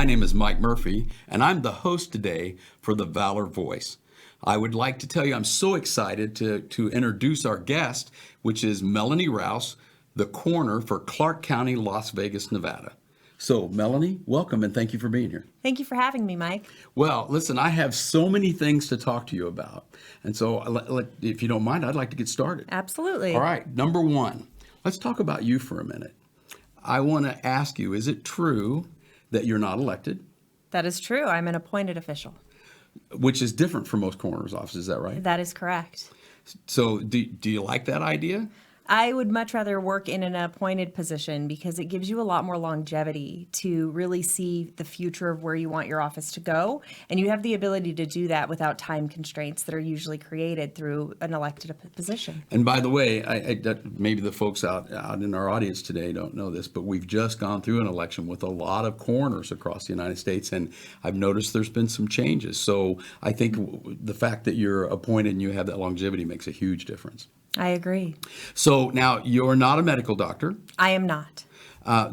My name is Mike Murphy, and I'm the host today for the Valor Voice. I would like to tell you I'm so excited to introduce our guest, which is Melanie Rouse, the coroner for Clark County, Las Vegas, Nevada. So, Melanie, welcome and thank you for being here. Thank you for having me, Mike. Well, listen, I have so many things to talk to you about. And so, if you don't mind, I'd like to get started. Absolutely. All right, number one, let's talk about you for a minute. I want to ask you, is it true that you're not elected? That is true. I'm an appointed official. Which is different from most coroner's offices, is that right? That is correct. So do you like that idea? I would much rather work in an appointed position because it gives you a lot more longevity to really see the future of where you want your office to go. And you have the ability to do that without time constraints that are usually created through an elected position. And by the way, maybe the folks out in our audience today don't know this, but we've just gone through an election with a lot of coroners across the United States, and I've noticed there's been some changes. So I think the fact that you're appointed and you have that longevity makes a huge difference. I agree. So now you're not a medical doctor. I am not.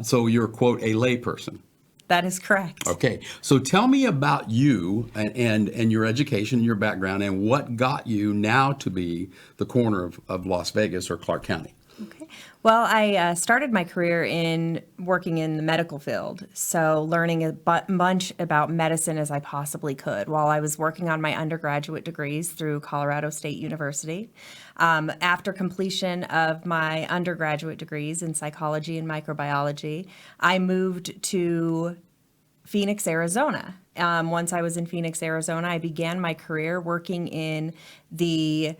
So you're, quote, a lay person. That is correct. Okay. So tell me about you and your education, your background, and what got you now to be the coroner of Las Vegas or Clark County. Okay. Well, I started my career in working in the medical field, so learning a bunch about medicine as I possibly could while I was working on my undergraduate degrees through Colorado State University. After completion of my undergraduate degrees in psychology and microbiology, I moved to Phoenix, Arizona. Once I was in Phoenix, Arizona, I began my career working in the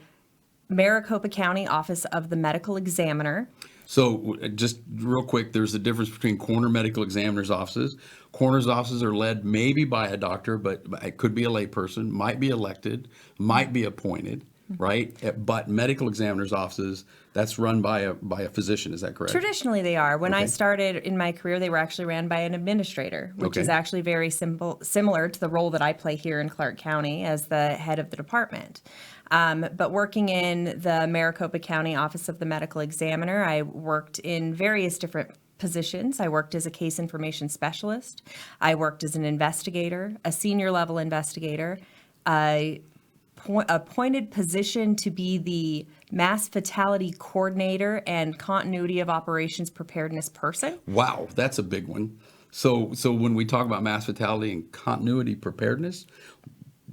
Maricopa County Office of the Medical Examiner. So just real quick, there's a difference between coroner medical examiner's offices. Coroner's offices are led maybe by a doctor, but it could be a layperson, might be elected, might be appointed, right? But medical examiner's offices, that's run by a physician, is that correct? Traditionally they are. When Okay. I started in my career, they were actually ran by an administrator, which Okay. is actually very similar to the role that I play here in Clark County as the head of the department. But working in the Maricopa County Office of the Medical Examiner, I worked in various different positions. I worked as a case information specialist. I worked as an investigator, a senior level investigator, a appointed position to be the Mass Fatality Coordinator and Continuity of Operations Preparedness person. Wow, that's a big one. So when we talk about mass fatality and continuity preparedness,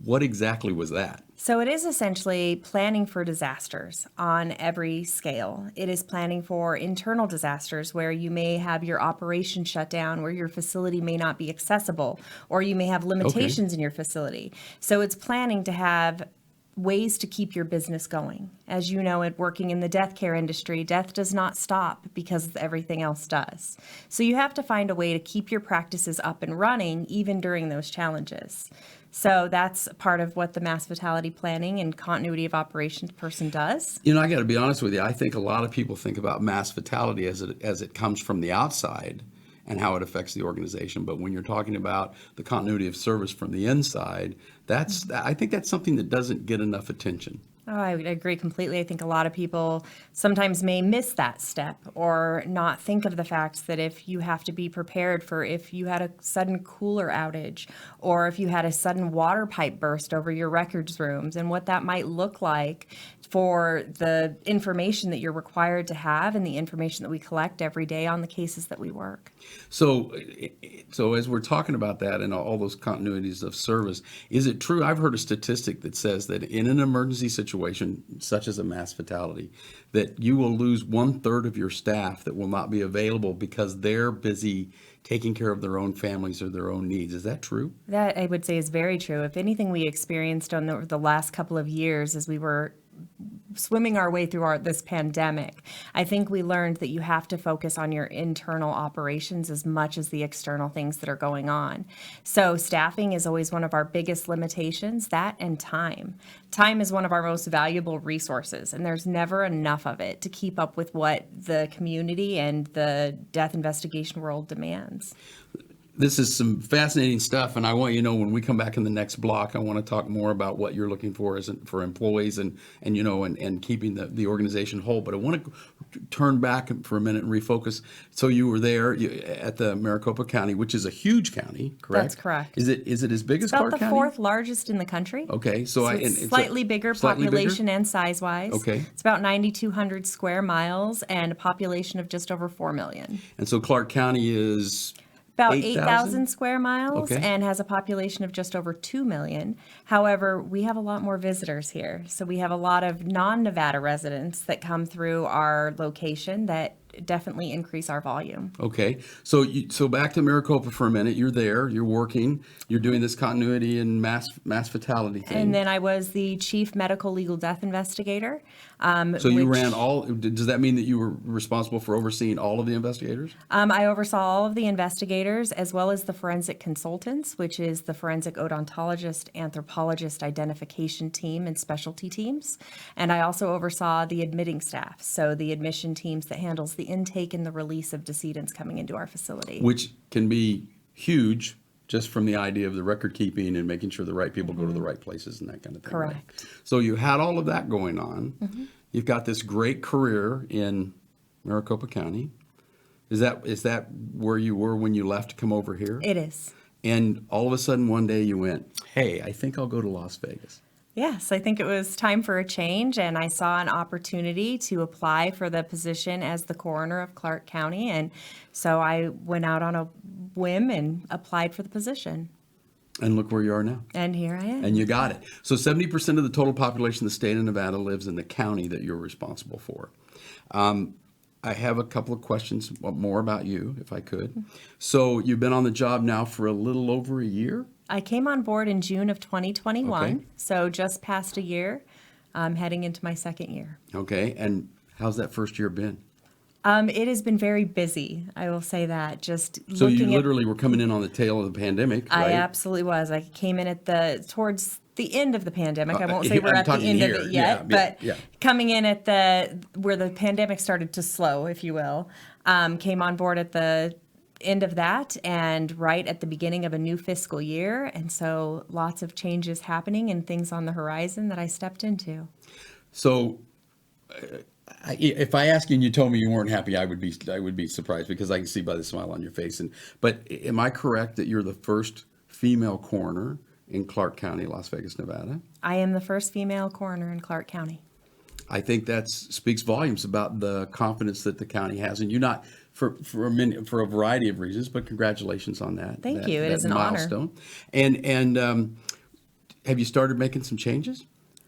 what exactly was that? So it is essentially planning for disasters on every scale. It is planning for internal disasters where you may have your operation shut down, where your facility may not be accessible, or you may have limitations in your facility. So it's planning to have ways to keep your business going. As you know, working in the death care industry, death does not stop because everything else does. So you have to find a way to keep your practices up and running even during those challenges. So that's part of what the mass fatality planning and continuity of operations person does. You know, I got to be honest with you. I think a lot of people think about mass fatality as it comes from the outside and how it affects the organization. But when you're talking about the continuity of service from the inside, I think that's something that doesn't get enough attention. Oh, I would agree completely. I think a lot of people sometimes may miss that step or not think of the fact that if you have to be prepared for if you had a sudden cooler outage or if you had a sudden water pipe burst over your records rooms and what that might look like for the information that you're required to have and the information that we collect every day on the cases that we work. So as we're talking about that and all those continuities of service, is it true? I've heard a statistic that says that in an emergency situation, such as a mass fatality, that you will lose 1/3 of your staff that will not be available because they're busy taking care of their own families or their own needs. Is that true? That I would say is very true. If anything we experienced on the last couple of years as we were swimming our way through this pandemic, I think we learned that you have to focus on your internal operations as much as the external things that are going on. So staffing is always one of our biggest limitations, that and time. Time is one of our most valuable resources, and there's never enough of it to keep up with what the community and the death investigation world demands. This is some fascinating stuff, and I want you to know when we come back in the next block, I want to talk more about what you're looking for for employees and keeping the organization whole. But I want to turn back for a minute and refocus. So you were there at the Maricopa County, which is a huge county, correct? That's correct. Is it as big as About Clark the County? fourth largest in the country. Okay, so It's it's slightly bigger slightly population bigger? and size-wise. Okay. It's about 9,200 square miles and a population of just over 4 million. And so Clark County is About 8,000? 8,000 square miles Okay. and has a population of just over 2 million. However, we have a lot more visitors here. So we have a lot of non-Nevada residents that come through our location that definitely increase our volume. Okay, so back to Maricopa for a minute. You're there. You're working. You're doing this continuity and mass fatality thing. And then I was the Chief Medical Legal Death Investigator. So you which- ran all. Does that mean that you were responsible for overseeing all of the investigators? I oversaw all of the investigators as well as the forensic consultants, which is the forensic odontologist, anthropologist identification team and specialty teams. And I also oversaw the admitting staff, so the admission teams that handles the intake and the release of decedents coming into our facility. Which can be huge, just from the idea of the record keeping and making sure the right people go to the right places and that kind of thing. right? Correct. So you had all of that going on. You've got this great career in Maricopa County. Is that where you were when you left to come over here? It is. And all of a sudden one day you went, hey, I think I'll go to Las Vegas. Yes, I think it was time for a change, and I saw an opportunity to apply for the position as the coroner of Clark County, and so I went out on a whim and applied for the position. And look where you are now. And here I am. And you got it. So 70% of the total population of the state of Nevada lives in the county that you're responsible for. I have a couple of questions more about you, if I could. So you've been on the job now for a little over a year? I came on board in June of 2021, Okay. so just past a year, heading into my second year. Okay, and how's that first year been? It has been very busy, I will say that. Just So you looking at, literally were coming in on the tail of the pandemic, I right? absolutely was. I came in at towards the end of the pandemic. I won't say we're I'm at the talking end here. of it yet, Yeah, but yeah. coming in at where the pandemic started to slow, if you will, came on board at the end of that and right at the beginning of a new fiscal year. And so lots of changes happening and things on the horizon that I stepped into. So if I asked you and you told me you weren't happy, I would be surprised because I can see by the smile on your face. But am I correct that you're the first female coroner in Clark County, Las Vegas, Nevada? I am the first female coroner in Clark County. I think that speaks volumes about the confidence that the county has in you, not for a variety of reasons, but congratulations on that. Thank you. It is an honor. milestone. And have you started making some changes?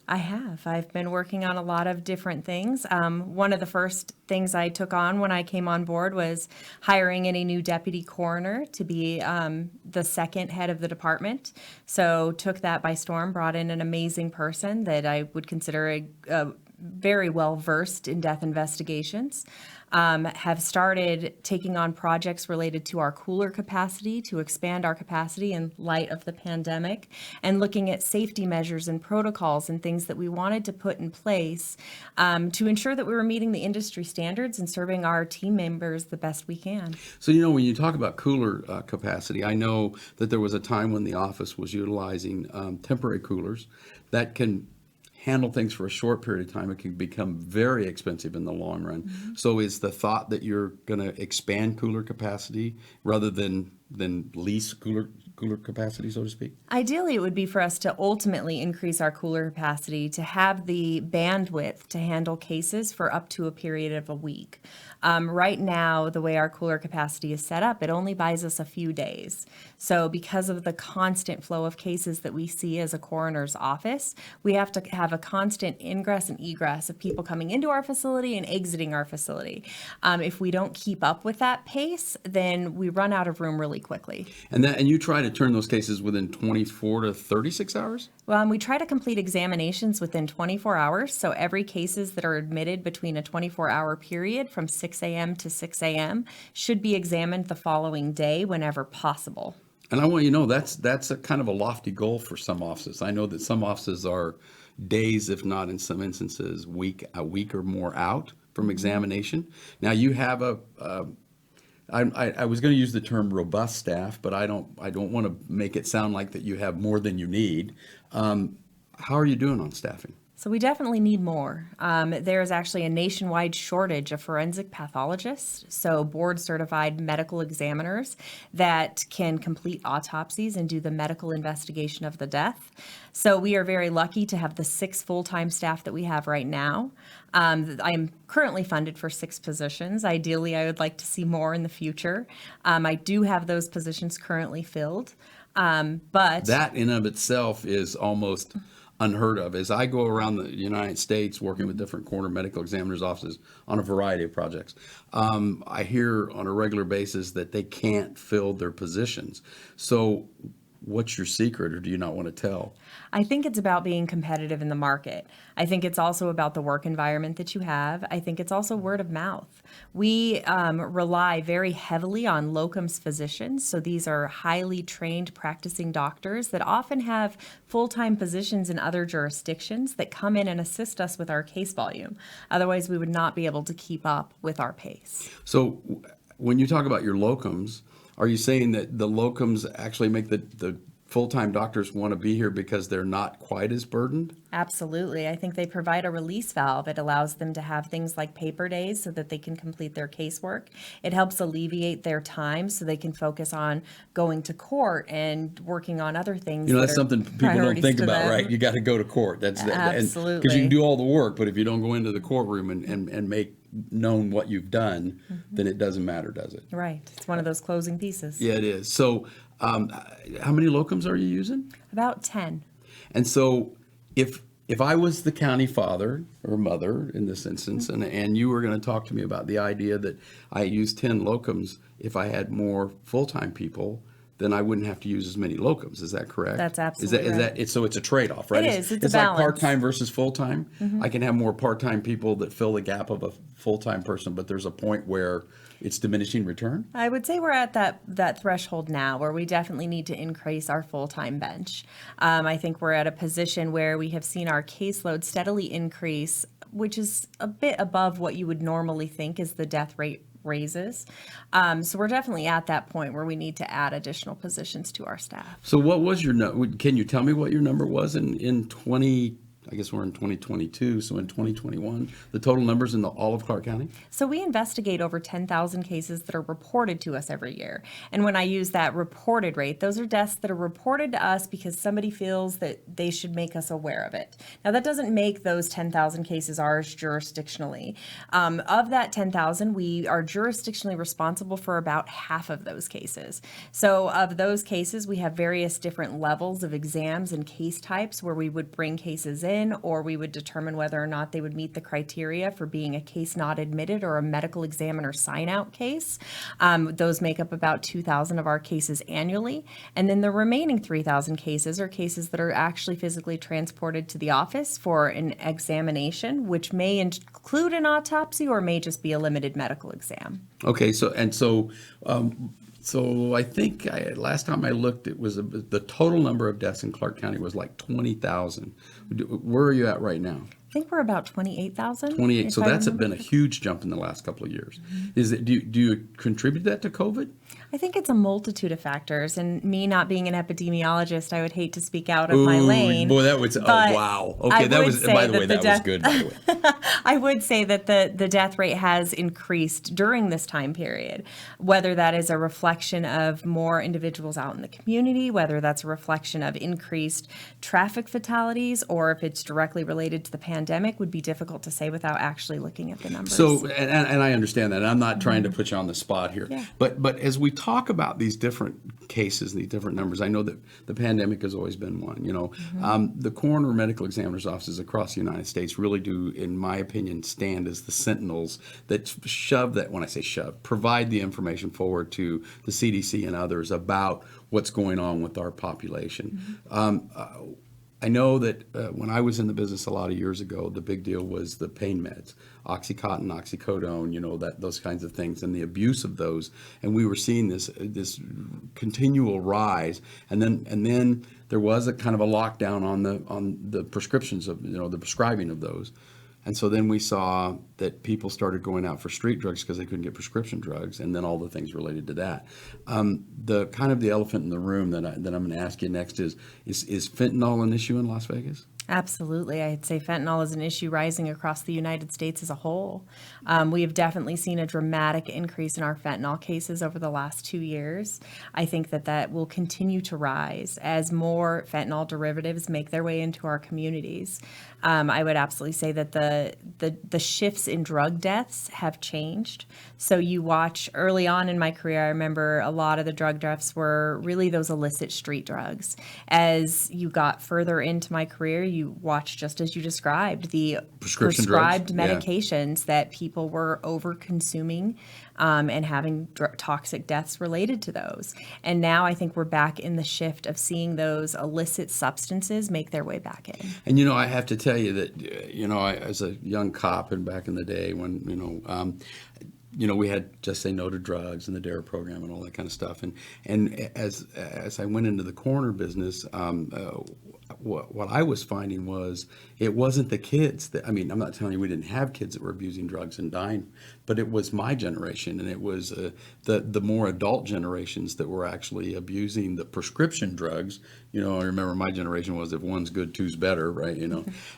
I have. I've been working on a lot of different things. One of the first things I took on when I came on board was hiring in a new deputy coroner to be the second head of the department. So took that by storm, brought in an amazing person that I would consider a very well versed in death investigations. Have started taking on projects related to our cooler capacity to expand our capacity in light of the pandemic, and looking at safety measures and protocols and things that we wanted to put in place to ensure that we were meeting the industry standards and serving our team members the best we can. So, when you talk about cooler capacity, I know that there was a time when the office was utilizing temporary coolers that can handle things for a short period of time. It can become very expensive in the long run. Mm-hmm. So is the thought that you're going to expand cooler capacity rather than lease cooler capacity, so to speak? Ideally, it would be for us to ultimately increase our cooler capacity to have the bandwidth to handle cases for up to a period of a week. Right now, the way our cooler capacity is set up, it only buys us a few days. So because of the constant flow of cases that we see as a coroner's office, we have to have a constant ingress and egress of people coming into our facility and exiting our facility. If we don't keep up with that pace, then we run out of room really quickly. And you try to turn those cases within 24 to 36 hours? We try to complete examinations within 24 hours. So every cases that are admitted between a 24-hour period from 6 a.m. to 6 a.m. should be examined the following day whenever possible. And I want you to know that's a kind of a lofty goal for some offices. I know that some offices are days, if not in some instances, a week or more out from examination. Now you have I was going to use the term robust staff, but I don't want to make it sound like that you have more than you need. How are you doing on staffing? So we definitely need more. There is actually a nationwide shortage of forensic pathologists, so board-certified medical examiners that can complete autopsies and do the medical investigation of the death. So we are very lucky to have the 6 full-time staff that we have right now. I am currently funded for 6 positions. Ideally, I would like to see more in the future. I do have those positions currently filled, but That in of itself is almost unheard of. As I go around the United States working with different coroner medical examiners' offices on a variety of projects, I hear on a regular basis that they can't fill their positions. So what's your secret, or do you not want to tell? I think it's about being competitive in the market. I think it's also about the work environment that you have. I think it's also word of mouth. We rely very heavily on locums physicians. So these are highly trained practicing doctors that often have full-time positions in other jurisdictions that come in and assist us with our case volume. Otherwise, we would not be able to keep up with our pace. So when you talk about your locums, are you saying that the locums actually make the full-time doctors want to be here because they're not quite as burdened? Absolutely. I think they provide a release valve. It allows them to have things like paper days so that they can complete their casework. It helps alleviate their time so they can focus on going to court and working on other things. You know, that that's are something people don't priorities think to about, them. right? You got to go to court. That's Absolutely. because you can do all the work, but if you don't go into the courtroom and make known what you've done, then it doesn't matter, does it? Right. It's one of those closing pieces. Yeah, it is. So how many locums are you using? About 10. And so if I was the county father or mother in this instance, and you were going to talk to me about the idea that I use 10 locums, if I had more full-time people, then I wouldn't have to use as many locums. Is that correct? That's absolutely right. So it's a trade-off, right? It is. It's a It's like balance. part-time versus full-time. I can have more part-time people that fill the gap of a full-time person, but there's a point where it's diminishing return. I would say we're at that threshold now where we definitely need to increase our full-time bench. I think we're at a position where we have seen our caseload steadily increase, which is a bit above what you would normally think is the death rate raises. So we're definitely at that point where we need to add additional positions to our staff. So what was your can you tell me what your number was in 20, I guess we're in 2022, so in 2021, the total numbers in all of Clark County? So we investigate over 10,000 cases that are reported to us every year. And when I use that reported rate, those are deaths that are reported to us because somebody feels that they should make us aware of it. Now, that doesn't make those 10,000 cases ours jurisdictionally. Of that 10,000, we are jurisdictionally responsible for about half of those cases. So of those cases, we have various different levels of exams and case types where we would bring cases in, or we would determine whether or not they would meet the criteria for being a case not admitted or a medical examiner sign-out case. Those make up about 2,000 of our cases annually. And then the remaining 3,000 cases are cases that are actually physically transported to the office for an examination, which may include an autopsy or may just be a limited medical exam. Okay, so I think last time I looked, it was the total number of deaths in Clark County was like 20,000. Where are you at right now? I think we're about 28,000. 28. So if I that's remember. been a huge jump in the last couple of years. Is it? Do you contribute that to COVID? I think it's a multitude of factors, and me not being an epidemiologist, I would hate to speak out of my lane. Boy, that was but wow. I Okay, that would was say by the way, that that was good. By the way, I would say that the death rate has increased during this time period, whether that is a reflection of more individuals out in the community, whether that's a reflection of increased traffic fatalities, or if it's directly related to the pandemic, would be difficult to say without actually looking at the numbers. So, and I understand that. And I'm not trying to put you on the spot here. Yeah. But as we talk about these different cases, these different numbers, I know that the pandemic has always been one. You know, the coroner medical examiner's offices across the United States really do, in my opinion, stand as the sentinels that shove that. When I say shove, provide the information forward to the CDC and others about what's going on with our population. I know that when I was in the business a lot of years ago, the big deal was the pain meds, Oxycontin, oxycodone, you know, those kinds of things, and the abuse of those. And we were seeing this continual rise. And then there was a kind of a lockdown on the prescriptions of, you know, the prescribing of those. And so then we saw that people started going out for street drugs because they couldn't get prescription drugs, and then all the things related to that. The kind of the elephant in the room that I'm going to ask you next is fentanyl an issue in Las Vegas? Absolutely. I'd say fentanyl is an issue rising across the United States as a whole. We have definitely seen a dramatic increase in our fentanyl cases over the last 2 years. I think that that will continue to rise as more fentanyl derivatives make their way into our communities. I would absolutely say that the shifts in drug deaths have changed. So you watch early on in my career, I remember a lot of the drug deaths were really those illicit street drugs. As you got further into my career, you watched, just as you described, the Prescription prescribed drugs? Yeah. medications that people were over consuming and having toxic deaths related to those. And now I think we're back in the shift of seeing those illicit substances make their way back in. And, I have to tell you that, as a young cop and back in the day when, we had Just Say No to Drugs and the DARE program and all that kind of stuff. And as I went into the coroner business, what I was finding was it wasn't the kids that, I'm not telling you we didn't have kids that were abusing drugs and dying, but it was my generation, and it was the more adult generations that were actually abusing the prescription drugs. I remember my generation was, if one's good, two's better, right?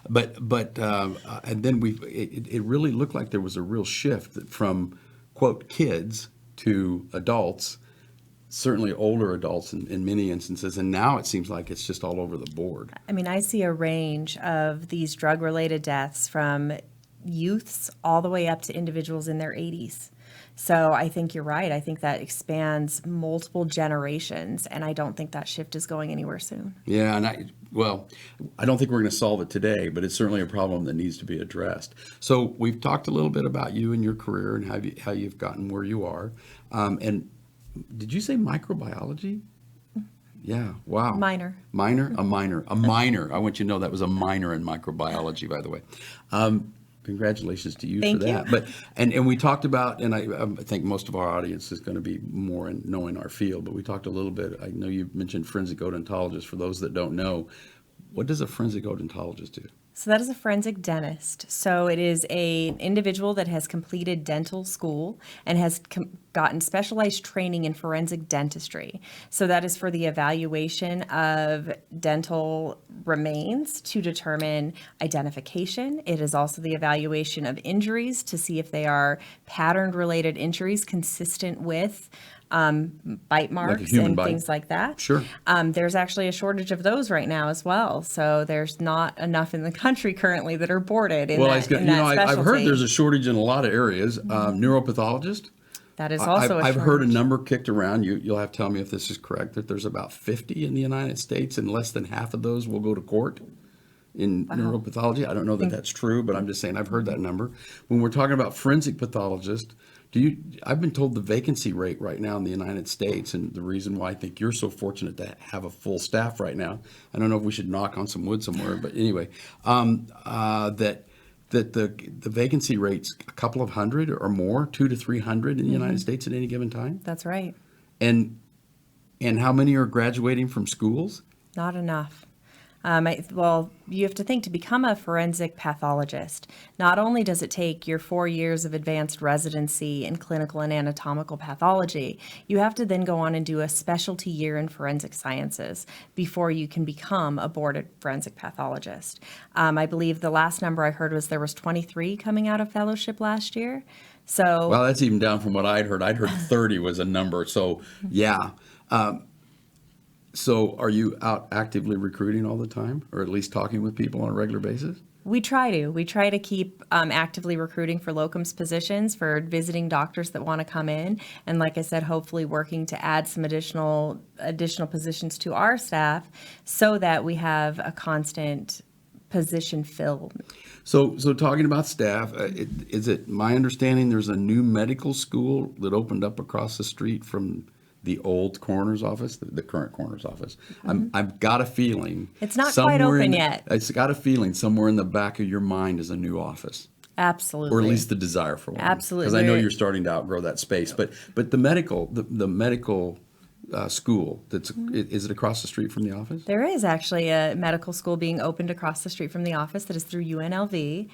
But and then it really looked like there was a real shift from, quote, kids to adults, certainly older adults in many instances, and now it seems like it's just all over the board. I see a range of these drug-related deaths from youths all the way up to individuals in their 80s. So I think you're right. I think that expands multiple generations, and I don't think that shift is going anywhere soon. Yeah, and I don't think we're going to solve it today, but it's certainly a problem that needs to be addressed. So we've talked a little bit about you and your career and how you've gotten where you are. And did you say microbiology? Yeah, wow. Minor. Minor? A minor. A minor. I want you to know that was a minor in microbiology, by the way. Congratulations to you Thank for that. you. But and we talked about, and I think most of our audience is going to be more in knowing our field, but we talked a little bit. I know you mentioned forensic odontologist. For those that don't know, what does a forensic odontologist do? So that is a forensic dentist. So it is an individual that has completed dental school and has gotten specialized training in forensic dentistry. So that is for the evaluation of dental remains to determine identification. It is also the evaluation of injuries to see if they are pattern-related injuries consistent with bite marks and bite. things like that. Sure. There's actually a shortage of those right now as well. So there's not enough in the country currently that are boarded in Well, that, in that I've heard specialty. there's a shortage in a lot of areas. Neuropathologist. That is also a I've heard a shortage. number kicked around. You'll have to tell me if this is correct, that there's about 50 in the United States, and less than half of those will go to court in neuropathology. I don't know that that's true, but I'm just saying I've heard that number. When we're talking about forensic pathologist, I've been told the vacancy rate right now in the United States, and the reason why I think you're so fortunate to have a full staff right now, I don't know if we should knock on some wood somewhere, but anyway, that the vacancy rate's a couple of hundred or more, 200 to 300 in the United States at any given time. That's right. And how many are graduating from schools? Not enough. Well, you have to think, to become a forensic pathologist, not only does it take your 4 years of advanced residency in clinical and anatomical pathology, you have to then go on and do a specialty year in forensic sciences before you can become a boarded forensic pathologist. I believe the last number I heard was there was 23 coming out of fellowship last year. So, Well, that's even down from what I'd heard. I'd heard 30 was a number. So, yeah. So are you out actively recruiting all the time, or at least talking with people on a regular basis? we try to. We try to keep actively recruiting for locums positions for visiting doctors that want to come in. And like I said, hopefully working to add some additional positions to our staff so that we have a constant position filled. So talking about staff, is it my understanding there's a new medical school that opened up across the street from the old coroner's office, the current coroner's office? I've got a feeling It's not quite open yet. It's got a feeling somewhere in the back of your mind is a new office, Absolutely. or at least the desire for one. Absolutely. Because I know you're starting to outgrow that space. But the medical school is it across the street from the office? There is actually a medical school being opened across the street from the office that is through UNLV.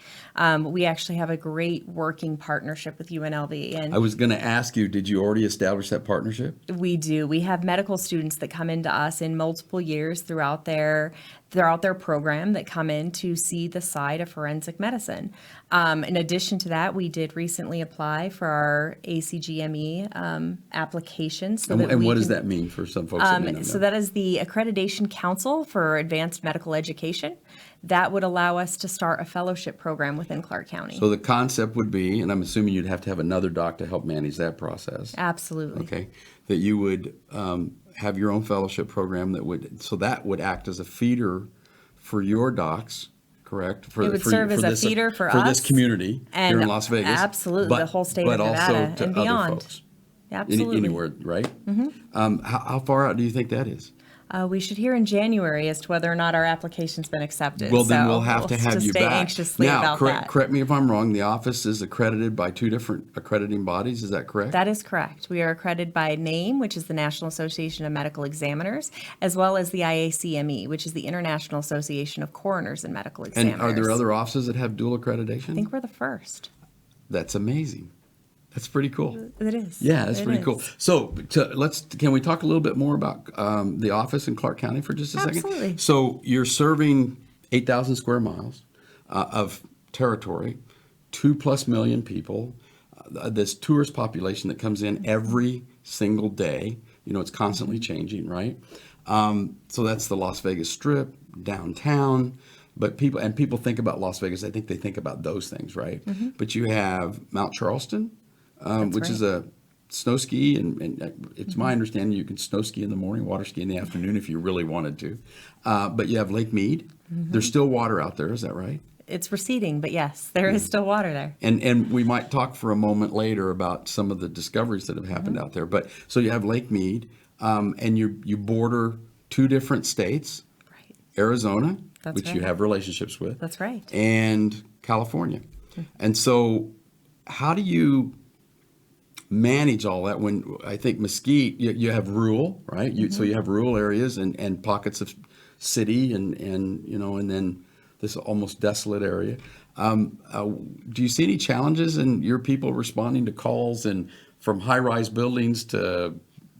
We actually have a great working partnership with UNLV. And I was going to ask you, did you already establish that partnership? we do. We have medical students that come into us in multiple years throughout their throughout their program that come in to see the side of forensic medicine. In addition to that, we did recently apply for our ACGME application. So that And we what does can- that mean for some folks that may not know? So that is the Accreditation Council for Advanced Medical Education. That would allow us to start a fellowship program within Clark County. So the concept would be, and I'm assuming you'd have to have another doc to help manage that process. Absolutely. Okay, that you would have your own fellowship program that would act as a feeder for your docs, correct? It would serve as a feeder for this us community and here in Las Vegas. absolutely, the whole state of Nevada and beyond. Folks. Absolutely. Anywhere, right? How far out do you think that is? We should hear in January as to whether or not our application's been accepted. Well, then So we'll have to have you stay back. anxiously Now, about that. correct me if I'm wrong, the office is accredited by 2 different accrediting bodies, is that correct? That is correct. We are accredited by NAME, which is the National Association of Medical Examiners, as well as the IACME, which is the International Association of Coroners and Medical Examiners. And are there other offices that have dual accreditation? I think we're the first. That's amazing. That's pretty cool. It is. Yeah, that's It pretty is. cool. So can we talk a little bit more about the office in Clark County for just a second? Absolutely. So you're serving 8,000 square miles of territory, 2+ million people, this tourist population that comes in every single day. You know, it's constantly changing, right? So that's the Las Vegas Strip, downtown. But people think about Las Vegas, I think they think about those things, right? But you have Mount Charleston, which is a snow ski, and it's my understanding you can snow ski in the morning, water ski in the afternoon if you really wanted to. But you have Lake Mead. There's still water out there, is that right? It's receding, but yes, there is still water there. And we might talk for a moment later about some of the discoveries that have happened out there. But so you have Lake Mead, and you border 2 different states, Right. Arizona, That's which right. you have relationships with. That's right. And California. And so how do you manage all that when I think Mesquite, you have rural, right? So you have rural areas and pockets of city and then this almost desolate area. Do you see any challenges in your people responding to calls and from high-rise buildings to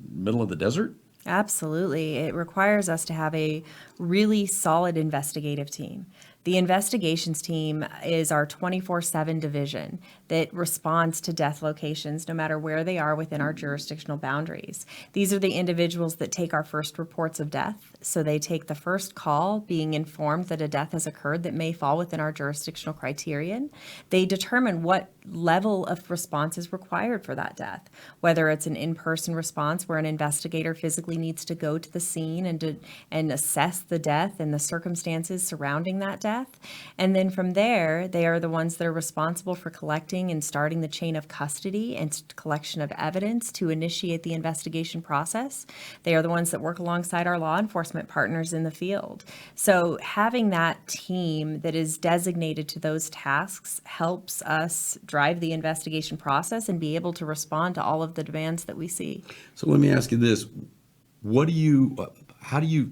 middle of the desert? Absolutely. It requires us to have a really solid investigative team. The investigations team is our 24/7 division that responds to death locations no matter where they are within our jurisdictional boundaries. These are the individuals that take our first reports of death. So they take the first call being informed that a death has occurred that may fall within our jurisdictional criterion. They determine what level of response is required for that death, whether it's an in-person response where an investigator physically needs to go to the scene and assess the death and the circumstances surrounding that death. And then from there, they are the ones that are responsible for collecting and starting the chain of custody and collection of evidence to initiate the investigation process. They are the ones that work alongside our law enforcement partners in the field. So having that team that is designated to those tasks helps us drive the investigation process and be able to respond to all of the demands that we see. So let me ask you this. How do you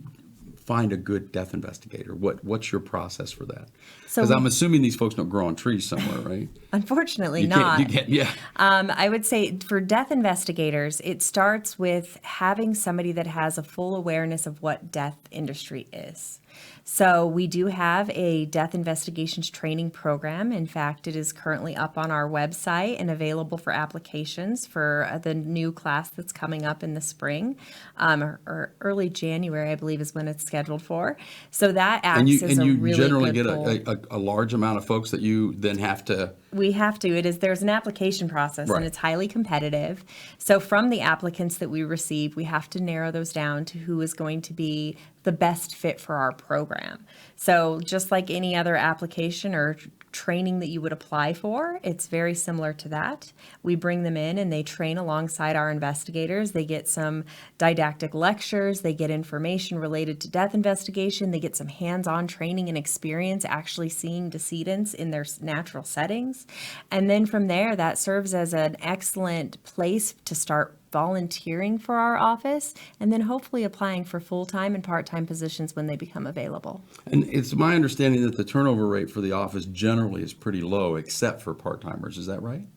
find a good death investigator? What's your process for that? Because I'm assuming these folks don't grow on trees somewhere, right? Unfortunately not. Yeah. I would say for death investigators, it starts with having somebody that has a full awareness of what death industry is. So we do have a death investigations training program. In fact, it is currently up on our website and available for applications for the new class that's coming up in the spring, or early January, I believe, is when it's scheduled for. So that acts as a really generally good get tool. a large amount of folks that you then have to. We have to. There's an application process, Right. and it's highly competitive. So from the applicants that we receive, we have to narrow those down to who is going to be the best fit for our program. So just like any other application or training that you would apply for, it's very similar to that. We bring them in and they train alongside our investigators. They get some didactic lectures, they get information related to death investigation, they get some hands-on training and experience actually seeing decedents in their natural settings. And then from there, that serves as an excellent place to start volunteering for our office, and then hopefully applying for full-time and part-time positions when they become available. And it's my understanding that the turnover rate for the office generally is pretty low, except for part-timers. Is that right?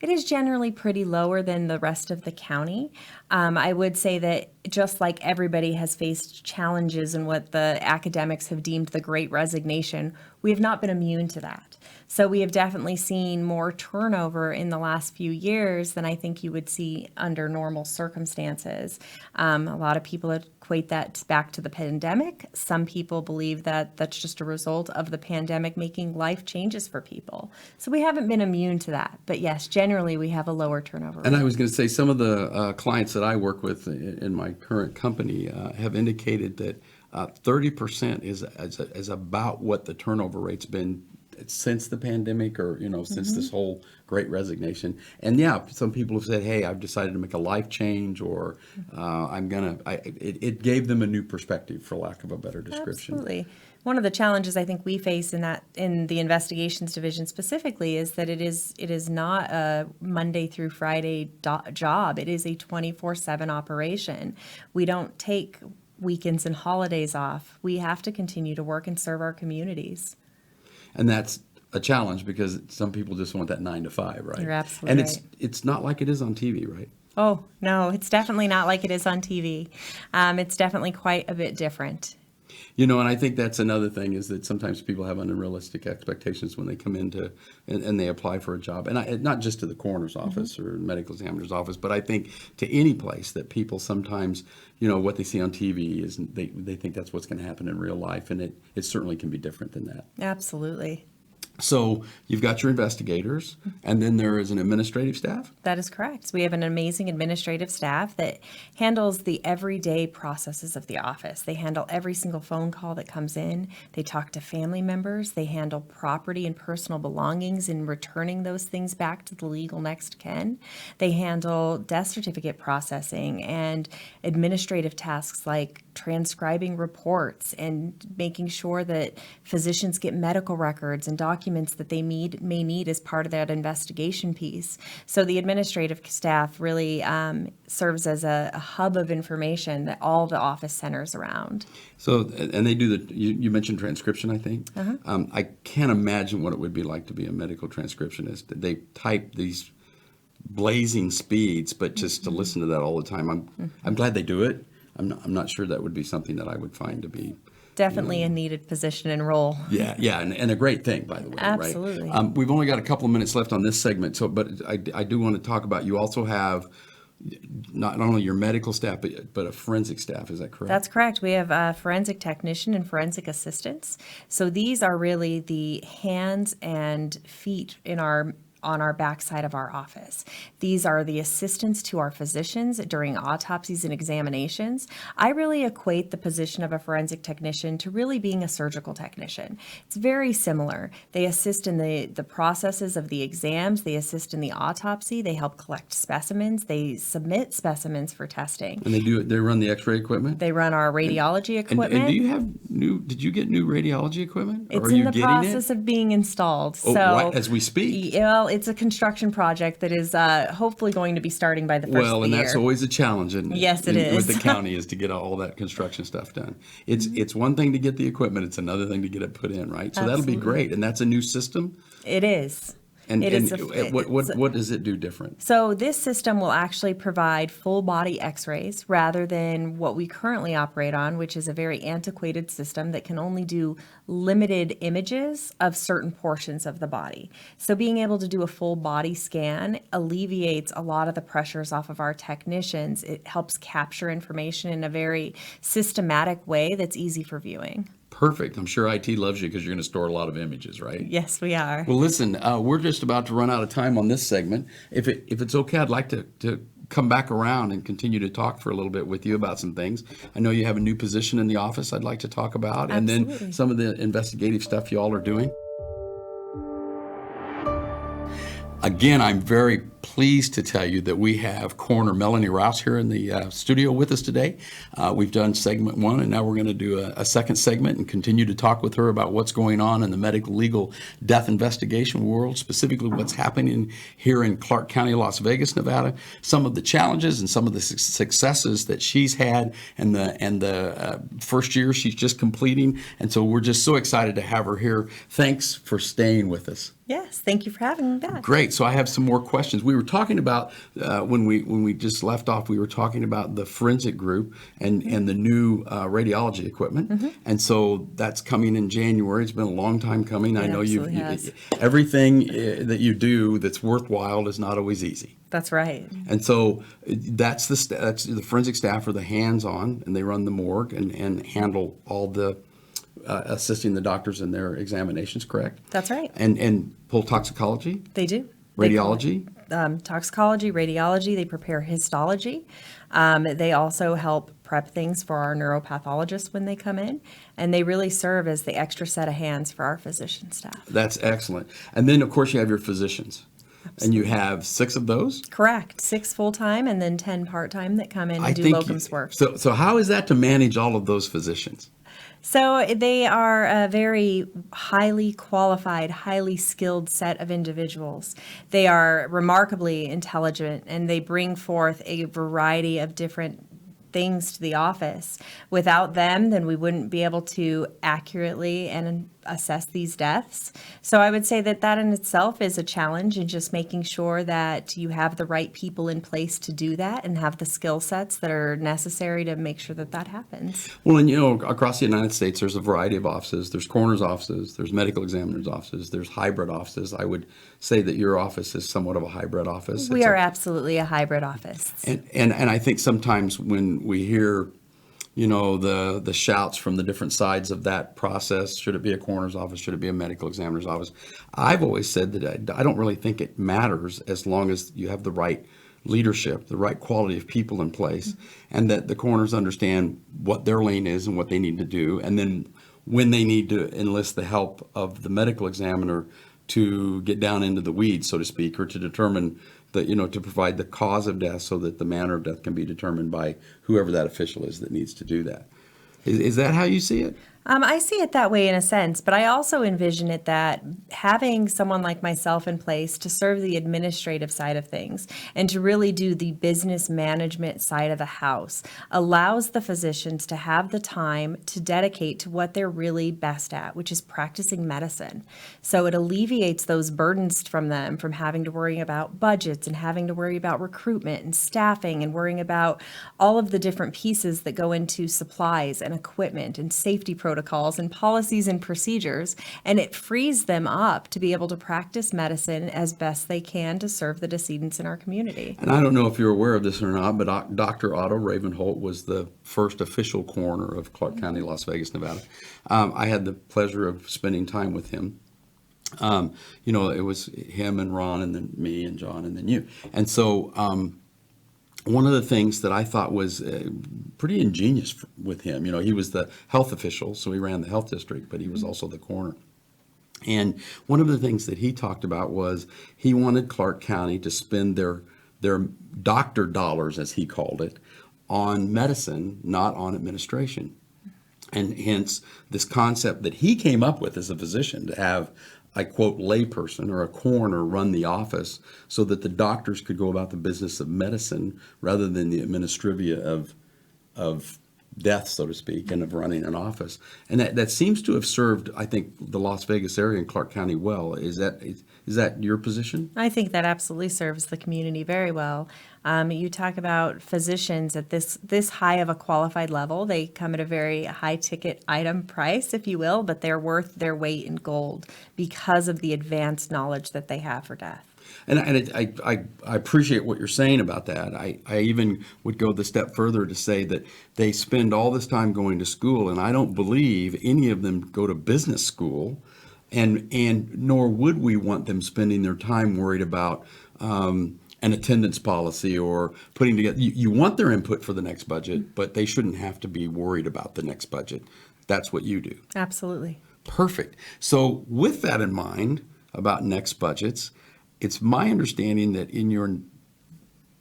It is generally pretty lower than the rest of the county. I would say that just like everybody has faced challenges in what the academics have deemed the Great Resignation, we have not been immune to that. So we have definitely seen more turnover in the last few years than I think you would see under normal circumstances. A lot of people equate that back to the pandemic. Some people believe that that's just a result of the pandemic making life changes for people. So we haven't been immune to that. But yes, generally we have a lower turnover And rate. I was going to say, some of the clients that I work with in my current company have indicated that 30% is about what the turnover rate's been since the pandemic, or since this whole Great Resignation. And yeah, some people have said, "Hey, I've decided to make a life change," or it gave them a new perspective, for lack of a better description. Absolutely. One of the challenges I think we face in the investigations division specifically is that it is not a Monday through Friday job. It is a 24/7 operation. We don't take weekends and holidays off. We have to continue to work and serve our communities. And that's a challenge because some people just want that 9 to 5, right? You're absolutely And it's not like it is on TV, right? Oh, no, it's definitely not like it is on TV. It's definitely quite a bit different. And I think that's another thing, is that sometimes people have unrealistic expectations when they come into and they apply for a job. And not just to the coroner's office or medical examiner's office, but I think to any place that people sometimes, what they see on TV is they think that's what's going to happen in real life. And it certainly can be different than that. Absolutely. So you've got your investigators, and then there is an administrative staff? That is correct. We have an amazing administrative staff that handles the everyday processes of the office. They handle every single phone call that comes in. They talk to family members. They handle property and personal belongings and returning those things back to the legal next kin. They handle death certificate processing and administrative tasks like transcribing reports and making sure that physicians get medical records and documents that they may need as part of that investigation piece. So the administrative staff really serves as a hub of information that all the office centers around. So, and they do you mentioned transcription, I think. I can't imagine what it would be like to be a medical transcriptionist. They type these blazing speeds, but just to listen to that all the time, I'm glad they do it. I'm not sure that would be something that I would find to be definitely a needed position and role. Yeah, and a great thing, by the way. Absolutely. Right? We've only got a couple of minutes left on this segment, but I do want to talk about, you also have not only your medical staff, but a forensic staff. Is that correct? That's correct. We have a forensic technician and forensic assistants. So these are really the hands and feet on our backside of our office. These are the assistants to our physicians during autopsies and examinations. I really equate the position of a forensic technician to really being a surgical technician. It's very similar. They assist in the processes of the exams. They assist in the autopsy. They help collect specimens. They submit specimens for testing. And they run the x-ray equipment? They run our radiology equipment. And do you have did you get new radiology equipment? It's in the process of being installed. Oh, so right, as we speak? Well, it's a construction project that is hopefully going to be starting by the first of the year. Well, and that's always a challenge, yes, it is. With the county, is to get all that construction stuff done. It's one thing to get the equipment; it's another thing to get it put in, right? So Absolutely. that'll be great, and that's a new system. It is. And what does it do different? So this system will actually provide full body x-rays rather than what we currently operate on, which is a very antiquated system that can only do limited images of certain portions of the body. So being able to do a full body scan alleviates a lot of the pressures off of our technicians. It helps capture information in a very systematic way that's easy for viewing. Perfect. I'm sure IT loves you because you're going to store a lot of images, right? Yes, we are. Well, listen, we're just about to run out of time on this segment. If it's okay, I'd like to come back around and continue to talk for a little bit with you about some things. I know you have a new position in the office I'd like to talk about, Absolutely. and then some of the investigative stuff you all are doing. Again, I'm very pleased to tell you that we have Coroner Melanie Rouse here in the studio with us today. We've done segment 1, and now we're going to do a second segment and continue to talk with her about what's going on in the medical legal death investigation world, specifically what's happening here in Clark County, Las Vegas, Nevada, some of the challenges and some of the successes that she's had and the first year she's just completing. And so we're just so excited to have her here. Thanks for staying with us. Yes, thank you for having me back. Great. So I have some more questions. We were talking about when we just left off. We were talking about the forensic group and the new radiology equipment, and so that's coming in January. It's been a long time coming. I know everything that you do that's worthwhile is not always easy. That's right. And so that's the forensic staff are the hands-on, and they run the morgue and handle all the assisting the doctors in their examinations, correct? That's right. And pull toxicology? They do. Radiology? Toxicology, radiology, they prepare histology. They also help prep things for our neuropathologists when they come in, and they really serve as the extra set of hands for our physician staff. That's excellent. And then, of course, you have your physicians. Absolutely. And you have 6 of those? Correct. 6 full-time and then 10 part-time that come in and do locums work. So how is that to manage all of those physicians? So they are a very highly qualified, highly skilled set of individuals. They are remarkably intelligent, and they bring forth a variety of different things to the office. Without them, then we wouldn't be able to accurately and assess these deaths. So I would say that in itself is a challenge in just making sure that you have the right people in place to do that and have the skill sets that are necessary to make sure that happens. Well, and across the United States, there's a variety of offices. There's coroner's offices, there's medical examiner's offices, there's hybrid offices. I would say that your office is somewhat of a hybrid office. We are absolutely a hybrid office. And I think sometimes when we hear the shouts from the different sides of that process. Should it be a coroner's office? Should it be a medical examiner's office? I've always said that I don't really think it matters as long as you have the right leadership, the right quality of people in place, and that the coroners understand what their lane is and what they need to do. And then when they need to enlist the help of the medical examiner to get down into the weeds, so to speak, or to determine to provide the cause of death so that the manner of death can be determined by whoever that official is that needs to do that. Is that how you see it? I see it that way in a sense, but I also envision it that having someone like myself in place to serve the administrative side of things and to really do the business management side of the house allows the physicians to have the time to dedicate to what they're really best at, which is practicing medicine. So it alleviates those burdens from them from having to worry about budgets and having to worry about recruitment and staffing and worrying about all of the different pieces that go into supplies and equipment and safety protocols and policies and procedures, and it frees them up to be able to practice medicine as best they can to serve the decedents in our community. And I don't know if you're aware of this or not, but Dr. Otto Ravenholt was the first official coroner of Clark County, Las Vegas, Nevada. I had the pleasure of spending time with him. It was him and Ron and then me and John and then you. And so one of the things that I thought was pretty ingenious with him, he was the health official, so he ran the health district, but he was also the coroner. And one of the things that he talked about was he wanted Clark County to spend their doctor dollars, as he called it, on medicine, not on administration. And hence this concept that he came up with as a physician to have a, quote, layperson or a coroner run the office so that the doctors could go about the business of medicine rather than the administrivia of death, so to speak, and of running an office. And that seems to have served, I think, the Las Vegas area and Clark County well. Is that your position? I think that absolutely serves the community very well. You talk about physicians at this high of a qualified level. They come at a very high ticket item price, if you will, but they're worth their weight in gold because of the advanced knowledge that they have for death. And I appreciate what you're saying about that. I even would go the step further to say that they spend all this time going to school, and I don't believe any of them go to business school, and nor would we want them spending their time worried about an attendance policy or putting together. You want their input for the next budget, but they shouldn't have to be worried about the next budget. That's what you do. Absolutely. Perfect. So with that in mind about next budgets, it's my understanding that in your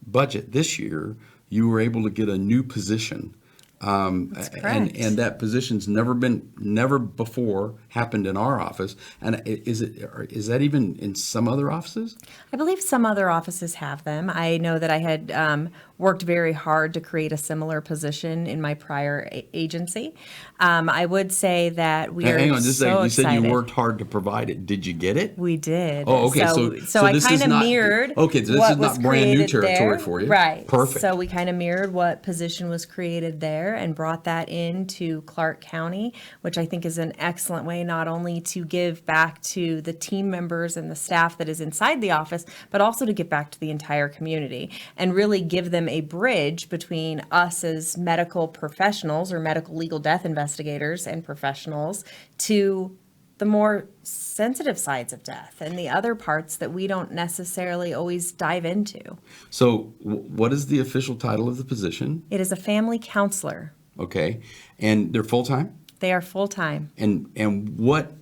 budget this year, you were able to get a new position. That's correct. And that position's never before happened in our office. And is that even in some other offices? I believe some other offices have them. I know that I had worked very hard to create a similar position in my prior agency. I would say that we are Hang on, just a so second. You said you excited. worked hard to provide it. Did you get it? We did. Oh, okay. So I this is kind of not- mirrored. Okay, so this what is not was brand new created territory there. for you. Right. Perfect. So we kind of mirrored what position was created there and brought that into Clark County, which I think is an excellent way not only to give back to the team members and the staff that is inside the office, but also to give back to the entire community and really give them a bridge between us as medical professionals or medical legal death investigators and professionals to the more sensitive sides of death and the other parts that we don't necessarily always dive into. So what is the official title of the position? It is a family counselor. Okay. And they're full-time? They are full-time. And what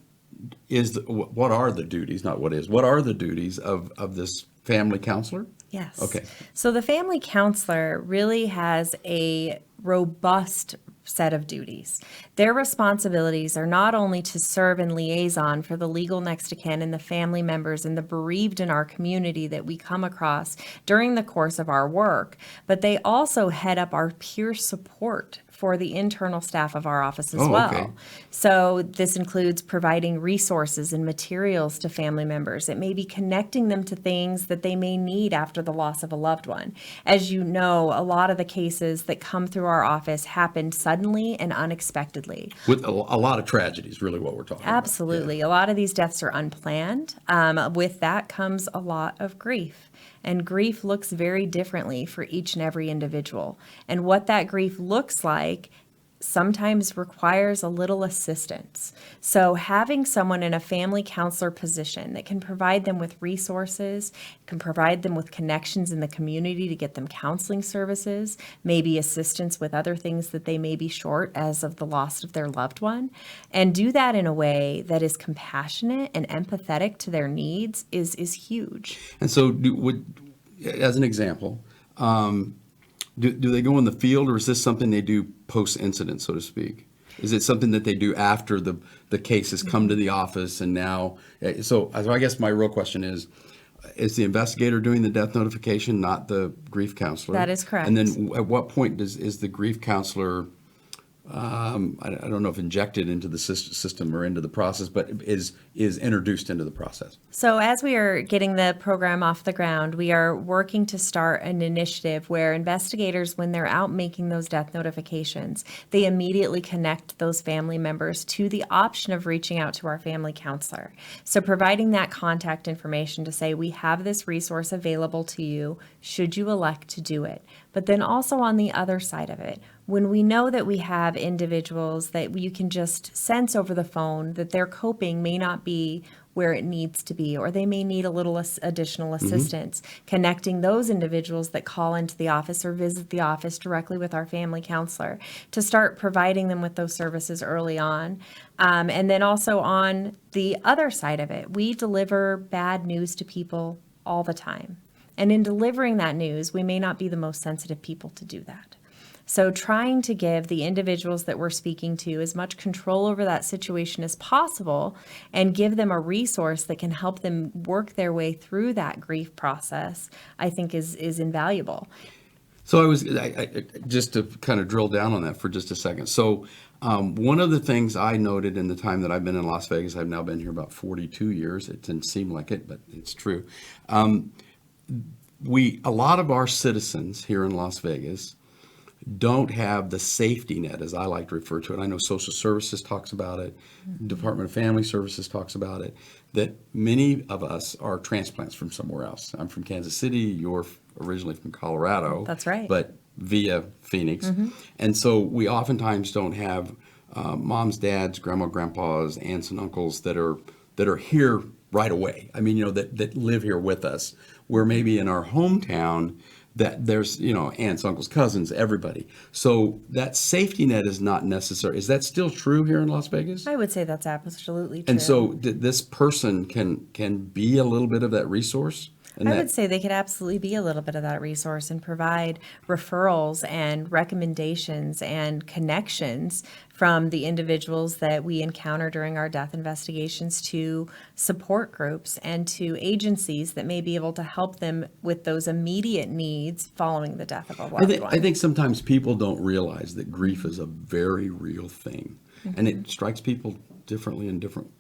are the duties, not what is, what are the duties of this family counselor? Yes. Okay. So the family counselor really has a robust set of duties. Their responsibilities are not only to serve in liaison for the legal next of kin and the family members and the bereaved in our community that we come across during the course of our work, but they also head up our peer support for the internal staff of our office as well. Okay. So this includes providing resources and materials to family members. It may be connecting them to things that they may need after the loss of a loved one. As you know, a lot of the cases that come through our office happen suddenly and unexpectedly. With a lot of tragedies, really what we're talking about. Absolutely. A lot of these deaths are unplanned. With that comes a lot of grief. And grief looks very differently for each and every individual. And what that grief looks like sometimes requires a little assistance. So having someone in a family counselor position that can provide them with resources, can provide them with connections in the community to get them counseling services, maybe assistance with other things that they may be short as of the loss of their loved one, and do that in a way that is compassionate and empathetic to their needs is huge. And so as an example, do they go in the field, or is this something they do post-incident, so to speak? Is it something that they do after the case has come to the office and now? So I guess my real question is the investigator doing the death notification, not the grief counselor? That is correct. And then at what point is the grief counselor, I don't know if injected into the system or into the process, but is introduced into the process? So as we are getting the program off the ground, we are working to start an initiative where investigators, when they're out making those death notifications, they immediately connect those family members to the option of reaching out to our family counselor. So providing that contact information to say, we have this resource available to you, should you elect to do it. But then also on the other side of it, when we know that we have individuals that you can just sense over the phone that their coping may not be where it needs to be, or they may need a little additional assistance, connecting those individuals that call into the office or visit the office directly with our family counselor to start providing them with those services early on. And then also on the other side of it, we deliver bad news to people all the time. And in delivering that news, we may not be the most sensitive people to do that. So trying to give the individuals that we're speaking to as much control over that situation as possible and give them a resource that can help them work their way through that grief process, I think is invaluable. So I just to kind of drill down on that for just a second. So one of the things I noted in the time that I've been in Las Vegas, I've now been here about 42 years. It didn't seem like it, but it's true. A lot of our citizens here in Las Vegas don't have the safety net, as I like to refer to it. I know Social Services talks about it, Department of Family Services talks about it, that many of us are transplants from somewhere else. I'm from Kansas City, you're originally from Colorado. That's right. But via Phoenix. And so we oftentimes don't have moms, dads, grandma, grandpas, aunts and uncles that are here right away. I mean, that live here with us, where maybe in our hometown, that there's, aunts, uncles, cousins, everybody. So that safety net is not necessary. Is that still true here in Las Vegas? I would say that's absolutely true. And so this person can be a little bit of that resource? And I would say they could absolutely be a little bit of that resource and provide referrals and recommendations and connections from the individuals that we encounter during our death investigations to support groups and to agencies that may be able to help them with those immediate needs following the death of a loved one. I think sometimes people don't realize that grief is a very real thing, and it strikes people differently in different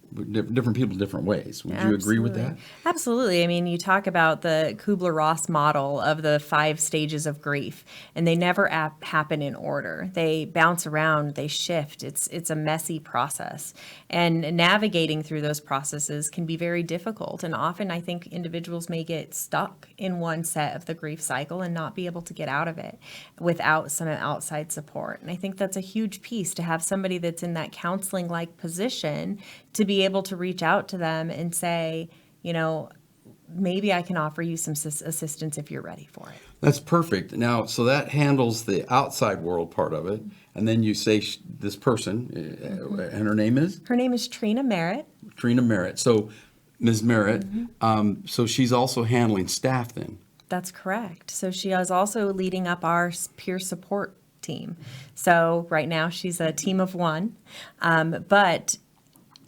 people different ways. Would you agree with that? Absolutely. I mean, you talk about the Kubler-Ross model of the 5 stages of grief, and they never happen in order. They bounce around, they shift. It's a messy process. And navigating through those processes can be very difficult. And often I think individuals may get stuck in one set of the grief cycle and not be able to get out of it without some outside support. And I think that's a huge piece, to have somebody that's in that counseling-like position to be able to reach out to them and say, maybe I can offer you some assistance if you're ready for it. That's perfect. Now, so that handles the outside world part of it. And then you say this person, and her name is? Her name is Trina Merritt. Trina Merritt. So, Ms. Merritt, so she's also handling staff then? That's correct. So she is also leading up our peer support team. So right now she's a team of 1, but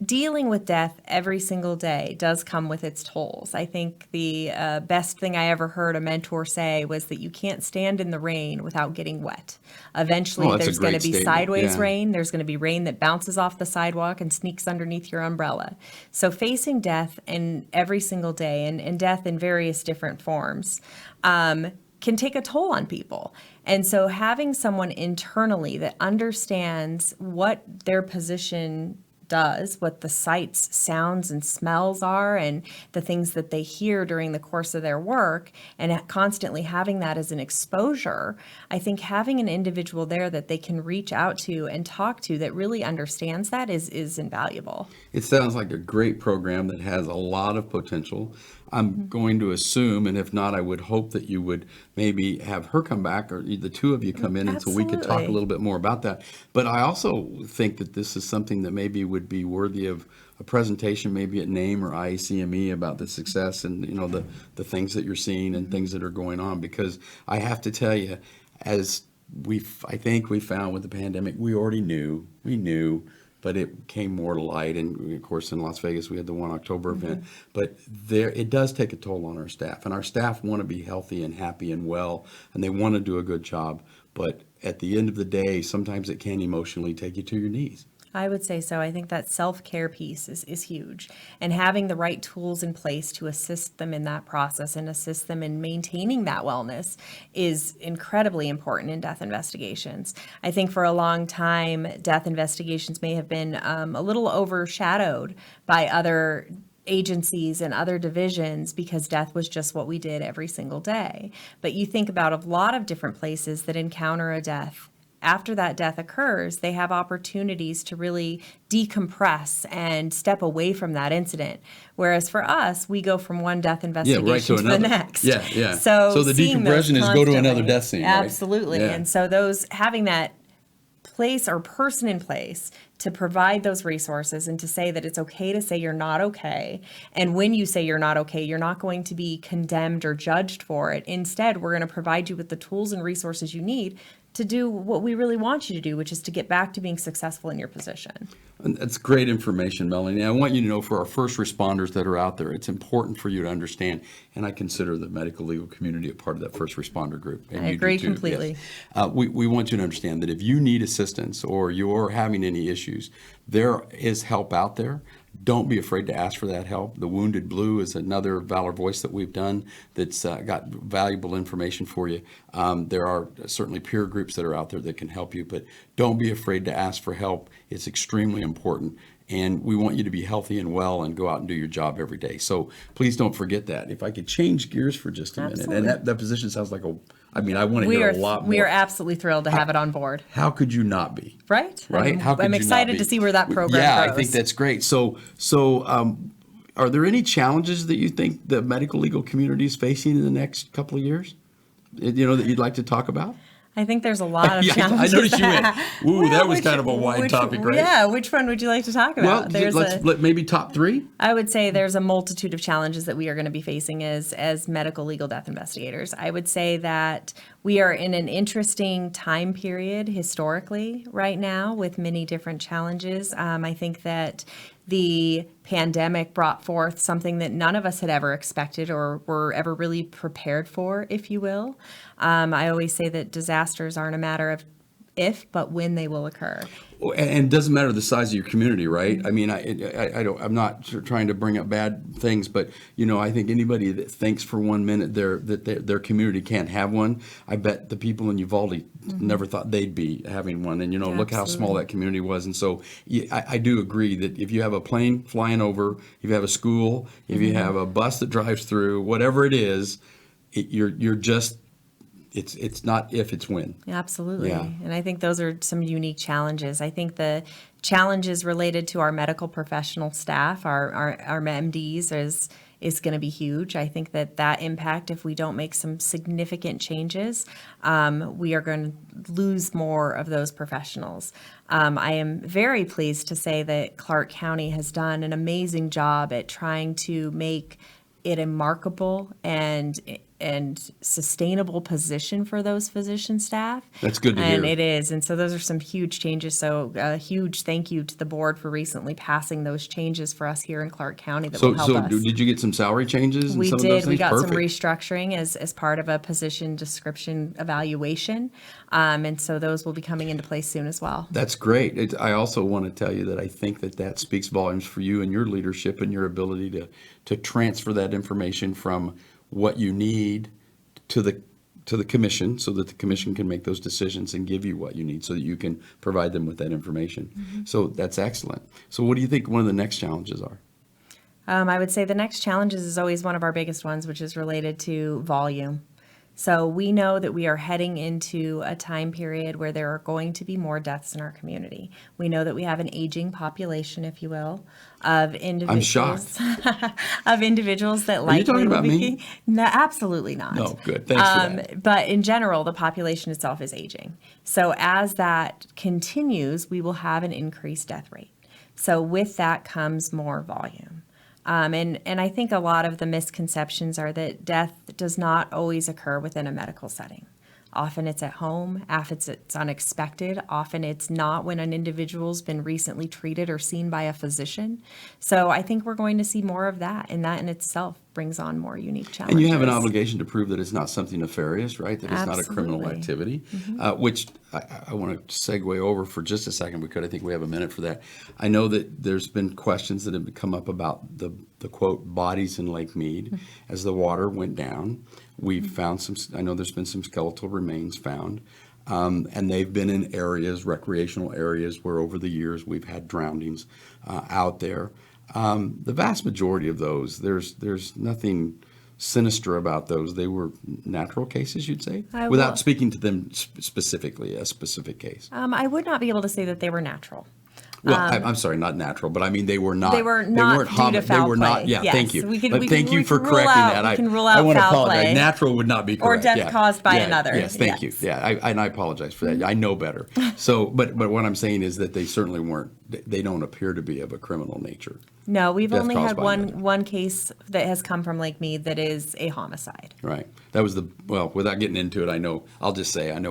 dealing with death every single day does come with its tolls. I think the best thing I ever heard a mentor say was that you can't stand in the rain without getting wet. Eventually, there's going to be sideways rain. There's going to be rain that bounces off the sidewalk and sneaks underneath your umbrella. So facing death in every single day, and death in various different forms, can take a toll on people. And so having someone internally that understands what their position does, what the sights, sounds, and smells are, and the things that they hear during the course of their work, and constantly having that as an exposure, I think having an individual there that they can reach out to and talk to that really understands that is invaluable. It sounds like a great program that has a lot of potential. I'm going to assume, and if not, I would hope that you would maybe have her come back, or the two of you come in, and so we could talk a little bit more about that. But I also think that this is something that maybe would be worthy of a presentation, maybe at NAME or IACME, about the success and the things that you're seeing and things that are going on. Because I have to tell you, as I think we found with the pandemic, we knew, but it came more to light. And of course, in Las Vegas, we had the 1 October event. But it does take a toll on our staff. And our staff want to be healthy and happy and well, and they want to do a good job. But at the end of the day, sometimes it can emotionally take you to your knees. I would say so. I think that self-care piece is huge, and having the right tools in place to assist them in that process and assist them in maintaining that wellness is incredibly important in death investigations. I think for a long time, death investigations may have been a little overshadowed by other agencies and other divisions because death was just what we did every single day. But you think about a lot of different places that encounter a death. After that death occurs, they have opportunities to really decompress and step away from that incident. Whereas for us, we go from one death investigation to the next. Yeah. So the decompression is go to another death scene. Absolutely. Right? Yeah. And so having that place or person in place to provide those resources and to say that it's okay to say you're not okay. And when you say you're not okay, you're not going to be condemned or judged for it. Instead, we're going to provide you with the tools and resources you need to do what we really want you to do, which is to get back to being successful in your position. And that's great information, Melanie. I want you to know, for our first responders that are out there, it's important for you to understand, and I consider the medical legal community a part of that first responder group. And I agree completely. Yes. We want you to understand that if you need assistance or you're having any issues, there is help out there. Don't be afraid to ask for that help. The Wounded Blue is another Valor Voice that we've done that's got valuable information for you. There are certainly peer groups that are out there that can help you, but don't be afraid to ask for help. It's extremely important. And we want you to be healthy and well and go out and do your job every day. So please don't forget that. If I could change gears for just a minute, and that position sounds like I want to hear a lot more. We are absolutely thrilled to have it on board. How could you not be? Right? How could I'm you excited not be? to see where that program goes. goes. I think that's great. So are there any challenges that you think the medical legal community is facing in the next couple of years? that you'd like to talk about? I think there's a lot of Yeah, challenges. I noticed you went, ooh, Well, that was kind of a wide topic, right? Yeah, which one would you like to talk Well, about? maybe top 3. I would say there's a multitude of challenges that we are going to be facing as medical legal death investigators. I would say that we are in an interesting time period historically right now with many different challenges. I think that the pandemic brought forth something that none of us had ever expected or were ever really prepared for, if you will. I always say that disasters aren't a matter of if, but when they will occur. And it doesn't matter the size of your community, right? I mean, I'm not trying to bring up bad things, but I think anybody that thinks for 1 minute that their community can't have one, I bet the people in Uvalde never thought they'd be having one. And look how small that community was. And so I do agree that if you have a plane flying over, if you have a school, if you have a bus that drives through, whatever it is, you're just. It's not if, it's when. Absolutely. Yeah. And I think those are some unique challenges. I think the challenges related to our medical professional staff, our MDs, is going to be huge. I think that impact, if we don't make some significant changes, we are going to lose more of those professionals. I am very pleased to say that Clark County has done an amazing job at trying to make it a marketable and sustainable position for those physician staff. That's good to hear. And it is. And so those are some huge changes. So a huge thank you to the board for recently passing those changes for us here in Clark County that will help us. So did you get some salary changes? And We some did. Of those things? We got Perfect. some restructuring as part of a position description evaluation. And so those will be coming into place soon as well. That's great. I also want to tell you that I think that speaks volumes for you and your leadership and your ability to transfer that information from what you need to the commission, so that the commission can make those decisions and give you what you need so that you can provide them with that information. So that's excellent. So what do you think one of the next challenges are? I would say the next challenges is always one of our biggest ones, which is related to volume. So we know that we are heading into a time period where there are going to be more deaths in our community. We know that we have an aging population, if you will, of individuals. I'm shocked. Of individuals that likely. Are you talking about me? No, absolutely not. No, good. Thanks for that. But in general, the population itself is aging. So as that continues, we will have an increased death rate. So with that comes more volume. And I think a lot of the misconceptions are that death does not always occur within a medical setting. Often it's at home, often it's unexpected, often it's not when an individual's been recently treated or seen by a physician. So I think we're going to see more of that, and that in itself brings on more unique challenges. And you have an obligation to prove that it's not something nefarious, right? That it's not a criminal activity, which I want to segue over for just a second. I think we have a minute for that. I know that there's been questions that have come up about the quote, bodies in Lake Mead. As the water went down, we've found I know there's been some skeletal remains found. And they've been in areas, recreational areas, where over the years we've had drownings out there. The vast majority of those, there's nothing sinister about those. They were natural cases, you'd say, without speaking to them specifically, a specific case. I would not be able to say that they were natural. Well, I'm sorry, not natural, but I mean they were not. They weren't due to foul They were not. play. Yeah, Yes, thank you. we can Thank you for rule correcting out- that. we can rule out I want to foul apologize. play. Natural would not be correct. Or death caused by another. Yes, thank you. Yeah, and I apologize for that. I know better. So, but what I'm saying is that they certainly weren't. They don't appear to be of a criminal nature. No, we've Death only caused had by another. one case that has come from Lake Mead that is a homicide. Right. That was without getting into it, I know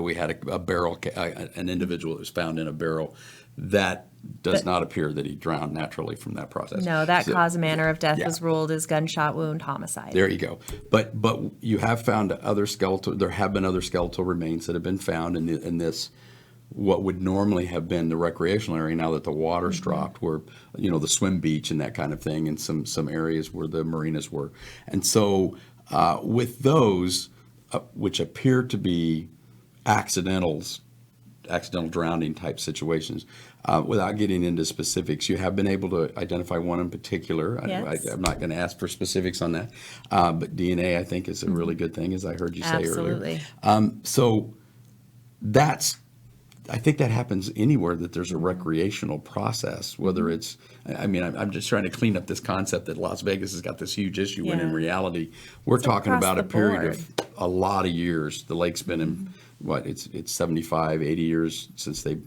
we had a barrel, an individual that was found in a barrel. That does not appear that he drowned naturally from that process. No, that cause and manner of death yeah. was ruled as gunshot wound homicide. There you go. But you have found there have been other skeletal remains that have been found in this, what would normally have been the recreational area, now that the water's dropped, where, the swim beach and that kind of thing, and some areas where the marinas were. And so with those, which appear to be accidental drowning type situations, without getting into specifics, you have been able to identify one in particular. Yes. I'm not going to ask for specifics on that, but DNA, I think, is a really good thing, as I heard you say earlier. Absolutely. So that's I think that happens anywhere that there's a recreational process, whether it's, I mean, I'm just trying to clean up this concept that Las Vegas has got this huge issue when in Yeah. reality, we're talking across about the a period board. of a lot of years. The lake's been in, it's 75, 80 years since they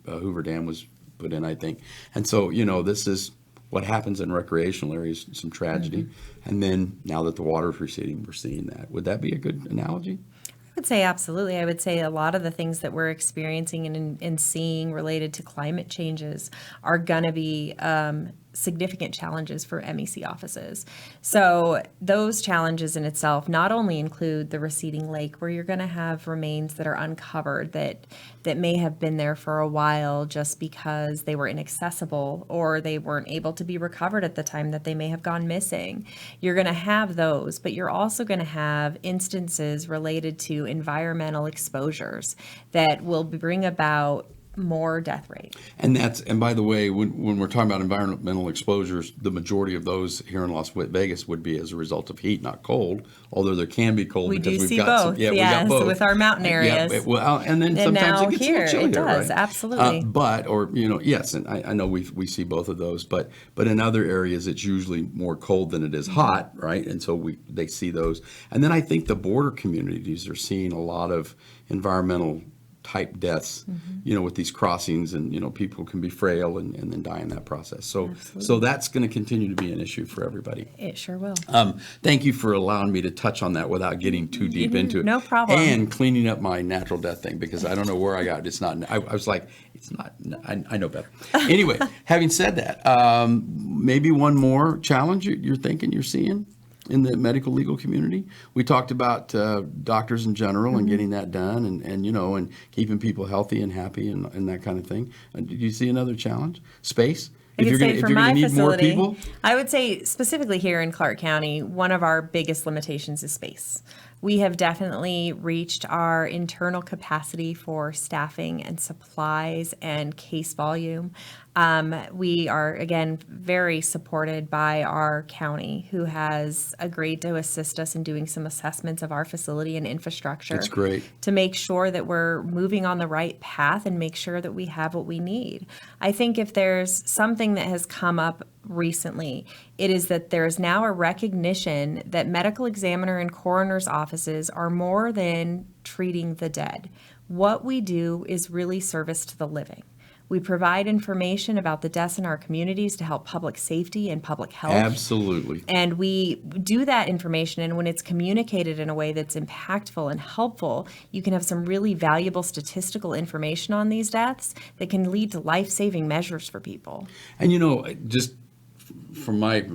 Hoover Dam was put in, I think. And so, this is what happens in recreational areas, some tragedy. And then now that the water's receding, we're seeing that. Would that be a good analogy? I would say absolutely. I would say a lot of the things that we're experiencing and seeing related to climate changes are going to be significant challenges for MEC offices. So those challenges in itself not only include the receding lake, where you're going to have remains that are uncovered that may have been there for a while just because they were inaccessible or they weren't able to be recovered at the time that they may have gone missing. You're going to have those, but you're also going to have instances related to environmental exposures that will bring about more death rate. And by the way, when we're talking about environmental exposures, the majority of those here in Las Vegas would be as a result of heat, not cold. Although there can be cold We because do we've see got both, we yes, got both with our mountain areas. And then sometimes now it gets here, a little chillier, it does, right? absolutely. Yes, and I know we see both of those, but in other areas it's usually more cold than it is hot, right? And so they see those. And then I think the border communities are seeing a lot of environmental type deaths, with these crossings, and people can be frail and then die in that process. So that's going to continue to be an issue for everybody. It sure will. Thank you for allowing me to touch on that without getting too deep into it. No problem. And cleaning up my natural death thing, because I don't know where I got it. It's not. I was like, it's not. I know better. Anyway, having said that, maybe one more challenge you're thinking you're seeing in the medical legal community. We talked about doctors in general and getting that done, and keeping people healthy and happy and that kind of thing. Do you see another challenge? Space. I could say for my need more facility, people? I would say specifically here in Clark County, one of our biggest limitations is space. We have definitely reached our internal capacity for staffing and supplies and case volume. We are, again, very supported by our county, who has agreed to assist us in doing some assessments of our facility and infrastructure. That's great. To make sure that we're moving on the right path and make sure that we have what we need. I think if there's something that has come up recently, it is that there is now a recognition that medical examiner and coroner's offices are more than treating the dead. What we do is really service to the living. We provide information about the deaths in our communities to help public safety and public health. Absolutely. And we do that information, and when it's communicated in a way that's impactful and helpful, you can have some really valuable statistical information on these deaths that can lead to life-saving measures for people. And just from my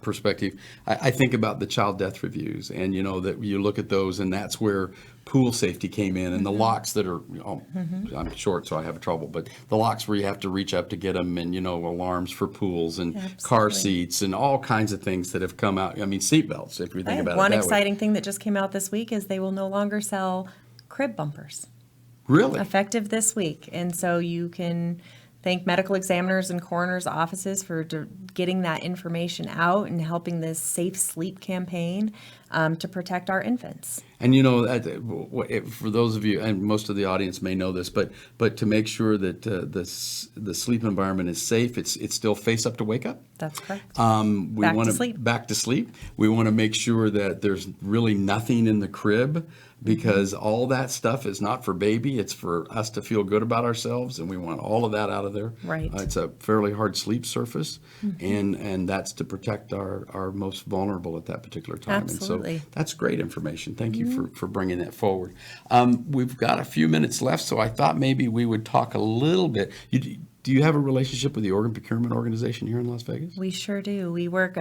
perspective, I think about the child death reviews, and that you look at those, and that's where pool safety came in, and the locks that are, I'm short, so I have trouble, but the locks where you have to reach up to get them, and alarms for pools and car seats and all kinds of things that have come out. I mean, seatbelts, if you think about it. One exciting thing that just came out this week is they will no longer sell crib bumpers. Really? Effective this week, and so you can thank medical examiners and coroners' offices for getting that information out and helping this safe sleep campaign to protect our infants. And for those of you, and most of the audience may know this, but to make sure that the sleep environment is safe, it's still face up to wake up. That's correct. Back to sleep. We want to make sure that there's really nothing in the crib, because all that stuff is not for baby. It's for us to feel good about ourselves, and we want all of that out of there. Right. It's a fairly hard sleep surface, and that's to protect our most vulnerable at that particular time. Absolutely. And so that's great information. Thank you for bringing that forward. We've got a few minutes left, so I thought maybe we would talk a little bit. Do you have a relationship with the organ procurement organization here in Las Vegas? We sure do. We work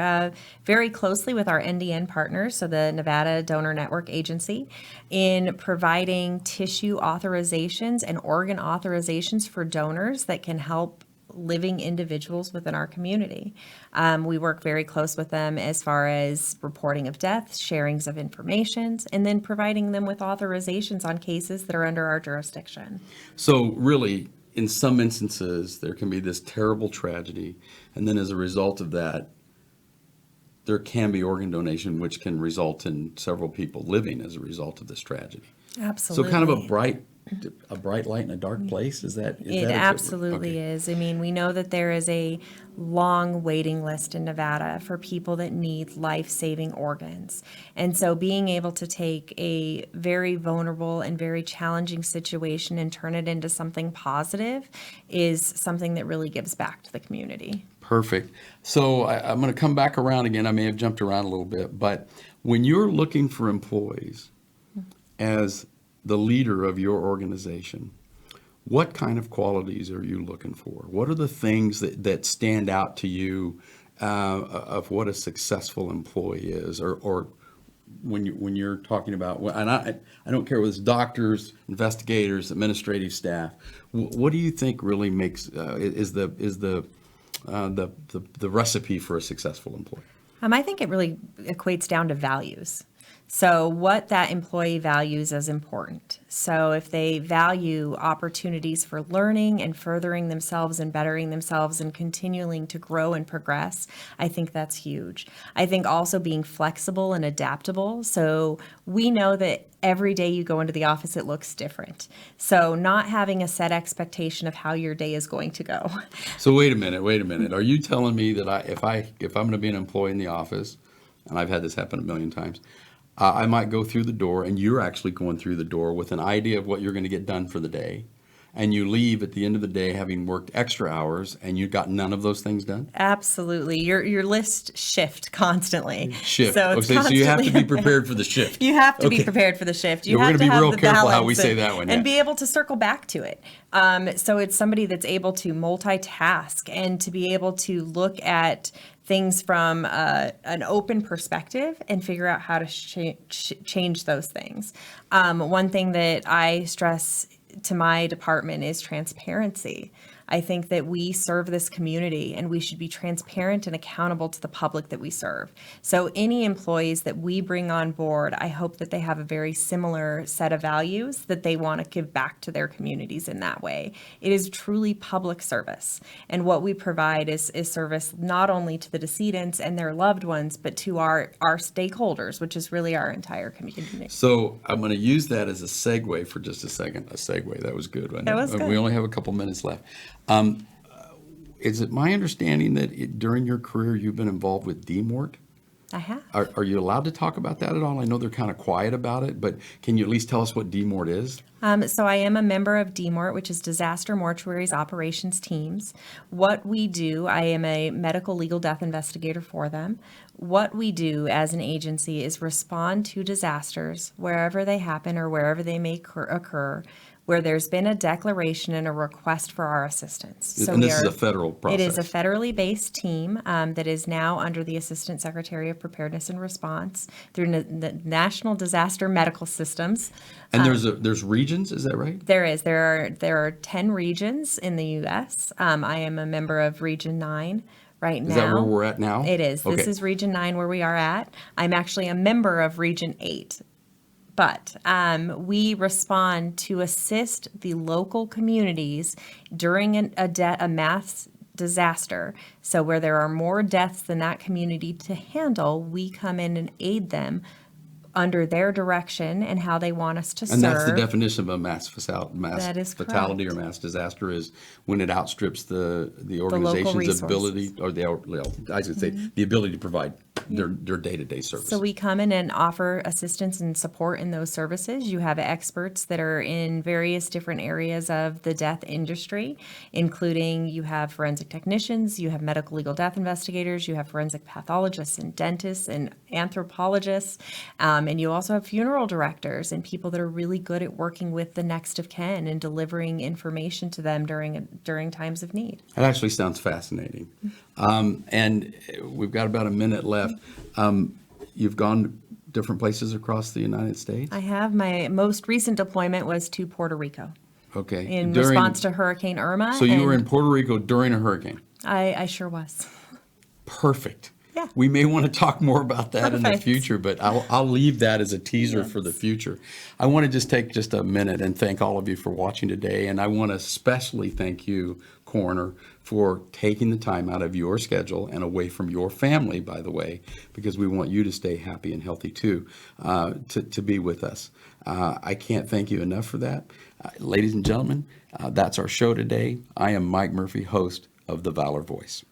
very closely with our NDN partners, so the Nevada Donor Network Agency, in providing tissue authorizations and organ authorizations for donors that can help living individuals within our community. We work very close with them as far as reporting of deaths, sharings of information, and then providing them with authorizations on cases that are under our jurisdiction. So really, in some instances, there can be this terrible tragedy, and then as a result of that, there can be organ donation, which can result in several people living as a result of this tragedy. Absolutely. So kind of a bright a bright light in a dark place? Is that It absolutely is. I mean, we know that there is a long waiting list in Nevada for people that need life-saving organs. And so being able to take a very vulnerable and very challenging situation and turn it into something positive is something that really gives back to the community. Perfect. So I'm going to come back around again. I may have jumped around a little bit, but when you're looking for employees as the leader of your organization, what kind of qualities are you looking for? What are the things that stand out to you of what a successful employee is, or when you're talking about, and I don't care whether it's doctors, investigators, administrative staff, what do you think really makes is the recipe for a successful employee? I think it really equates down to values. So what that employee values is important. So if they value opportunities for learning and furthering themselves and bettering themselves and continuing to grow and progress, I think that's huge. I think also being flexible and adaptable. So we know that every day you go into the office, it looks different. So not having a set expectation of how your day is going to go. So wait a minute. Are you telling me that if I'm going to be an employee in the office, and I've had this happen a million times, I might go through the door, and you're actually going through the door with an idea of what you're going to get done for the day, and you leave at the end of the day having worked extra hours, and you got none of those things done? Absolutely. Your list shift constantly. Shift. So it's Okay, so you have to be constantly- prepared for the shift. You have to be Okay. prepared for the shift. You Yeah, we're have gonna to be have real the careful how balance we say that one, and yeah. be able to circle back to it. So it's somebody that's able to multitask and to be able to look at things from an open perspective and figure out how to change those things. One thing that I stress to my department is transparency. I think that we serve this community and we should be transparent and accountable to the public that we serve. So any employees that we bring on board, I hope that they have a very similar set of values that they want to give back to their communities in that way. It is truly public service. And what we provide is service not only to the decedents and their loved ones, but to our stakeholders, which is really our entire community. So I'm going to use that as a segue for just a second. A segue. That was good. Wasn't That it? was good. We only have a couple minutes left. Is it my understanding that during your career you've been involved with DMORT? I have. Are you allowed to talk about that at all? I know they're kind of quiet about it, but can you at least tell us what DMORT is? So I am a member of DMORT, which is Disaster Mortuaries Operations Teams. What we do, I am a medical legal death investigator for them. What we do as an agency is respond to disasters wherever they happen or wherever they may occur, where there's been a declaration and a request for our assistance. So And this is a federal process. It is a federally based team that is now under the Assistant Secretary of Preparedness and Response through the National Disaster Medical Systems. And there's regions, is that right? There are 10 regions in the U.S. I am a member of Region 9 right now. Is that where we're at now? It is. Okay. This is Region 9 where we are at. I'm actually a member of Region 8. But we respond to assist the local communities during a mass disaster. So where there are more deaths than that community to handle, we come in and aid them under their direction and how they want us to serve. And that's the definition of a mass That is fatality or correct. mass disaster is when it outstrips the organization's resources. ability, or I should say, the ability to provide their day-to-day service. So we come in and offer assistance and support in those services. You have experts that are in various different areas of the death industry, including you have forensic technicians, you have medical legal death investigators, you have forensic pathologists and dentists and anthropologists, and you also have funeral directors and people that are really good at working with the next of kin and delivering information to them during times of need. That actually sounds fascinating. And we've got about a minute left. You've gone to different places across the United States? I have. My most recent deployment was to Puerto Rico Okay. in response to Hurricane Irma. So you were and in Puerto Rico during a hurricane? I sure was. Perfect. Yeah. We may want to talk more about that in the Perfect. future, but I'll leave that as a teaser for the future. I want to just take just a minute and thank all of you for watching today. And I want to especially thank you, Coroner, for taking the time out of your schedule and away from your family, by the way, because we want you to stay happy and healthy too, to be with us. I can't thank you enough for that. Ladies and gentlemen, that's our show today. I am Mike Murphy, host of the Valor Voice.